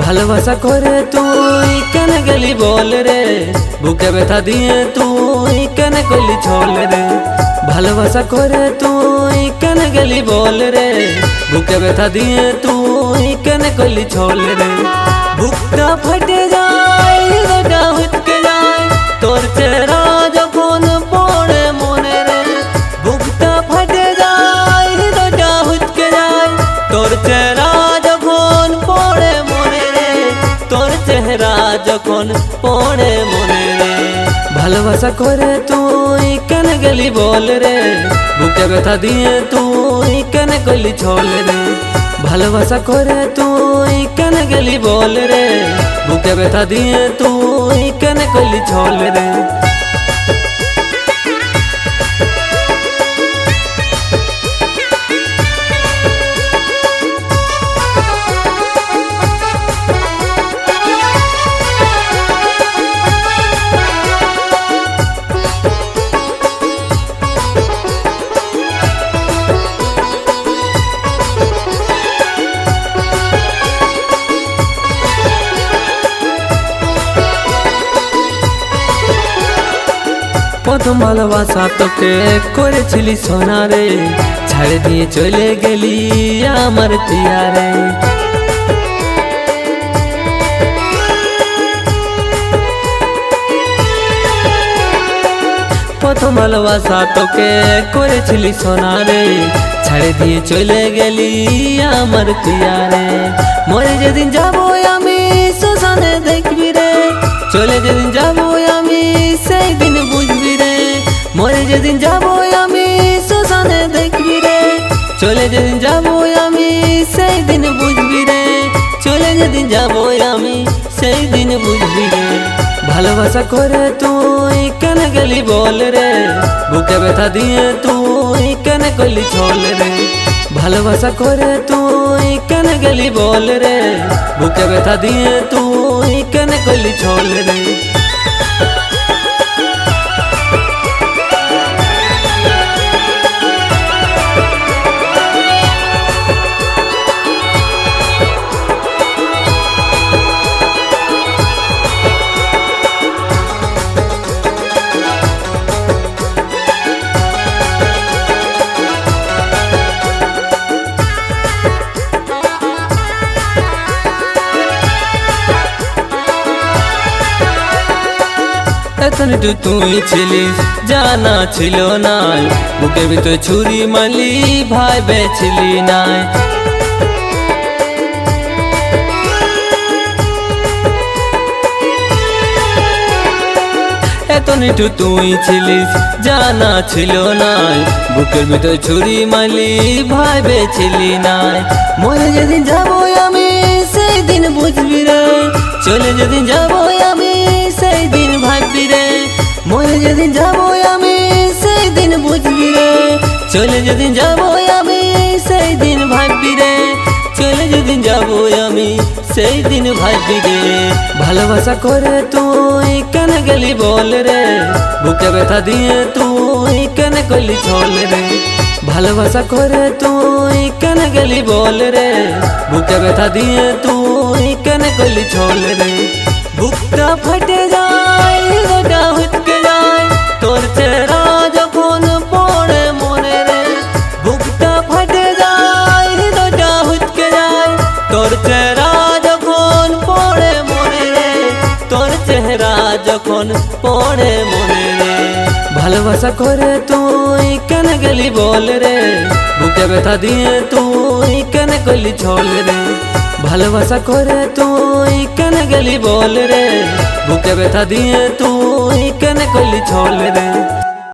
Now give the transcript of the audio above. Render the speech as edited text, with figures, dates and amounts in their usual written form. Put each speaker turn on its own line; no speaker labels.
ভালোবাসা করে তুই কেন গেলি বল রে, বুকে ব্যথা দিয়ে তুই কেন করলি ছল রে। ভালোবাসা করে তুই কেন গেলি বল রে, বুকে ব্যথা দিয়ে তুই কেন করলি ছল রে। বুকটা ফেটে যায়, হৃদয়টা হুটকে যায়, তোর চেহারা যখন পড়ে মনে রে। বুকটা ফেটে যায়, হৃদয়টা হুটকে যায়, তোর চেহারা যখন পড়ে মনে রে, তোর চেহারা যখন পড়ে মনে রে। ভালোবাসা করে তুই কেন গেলি বল রে, বুকে ব্যথা দিয়ে তুই কেন করলি ছল রে। ভালোবাসা করে তুই কেন গেলি বল রে, বুকে ব্যথা দিয়ে তুই কেন করলি ছল রে। প্রথম ভালোবাসা তোকে করেছিলি সোনা রে, ছাড়ে দিয়ে চলে গেলি আমার তিয়ারে। প্রথম ভালোবাসা তোকে করেছিলি সোনা রে, ছাড়ে দিয়ে চলে গেলি আমার তিয়ারে। মরে যেদিন যাবো আমি শ্মশানে দেখবি রে, চলে যেদিন যাবো আমি সেই দিন বুঝবি রে। মরে যেদিন যাবো আমি শ্মশানে দেখবি রে, চলে যেদিন যাবো আমি সেই দিন বুঝবি রে। চলে যেদিন যাবো আমি সেই দিন বুঝবি রে। ভালোবাসা করে তুই কেন গেলি বল রে, বুকে ব্যথা দিয়ে তুই কেন করলি ছল রে। ভালোবাসা করে তুই কেন গেলি বল রে, বুকে ব্যথা দিয়ে তুই কেন করলি ছল রে। এতটুকু তুই ছিলিস জানা ছিল নাই, বুকের ভিতরে ছুরি মারলি ভাই বেছিলি নাই। এতটুকু তুই ছিলিস জানা ছিল নাই, বুকের ভিতরে ছুরি মারলি ভাই বেছিলি নাই। মরে যেদিন যাবো আমি সেই দিন বুঝবি রে, চলে যেদিন যাবো আমি সেই দিন ভাববি রে। মরে যেদিন যাবো আমি সেই দিন বুঝবি রে, চলে যেদিন যাবো আমি সেই দিন ভাববি রে। চলে যেদিন যাবো আমি সেই দিন ভাববি রে। ভালোবাসা করে তুই কেন গেলি বল রে, বুকে ব্যথা দিয়ে তুই কেন করলি ছল রে। ভালোবাসা করে তুই কেন গেলি বল রে, বুকে ব্যথা দিয়ে তুই কেন করলি ছল রে। বুকটা ফেটে যায়, হৃদয়টা হুটকে যায়, তোর চেহারা যখন পড়ে মনে রে। বুকটা ফেটে যায়, হৃদয়টা হুটকে যায়, তোর চেহারা যখন পড়ে মনে রে, তোর চেহারা যখন পড়ে মনে রে। ভালোবাসা করে তুই কেন গেলি বল রে, বুকে ব্যথা দিয়ে তুই কেন করলি ছল রে। ভালোবাসা করে তুই কেন গেলি বল রে, বুকে ব্যথা দিয়ে তুই কেন করলি ছল রে।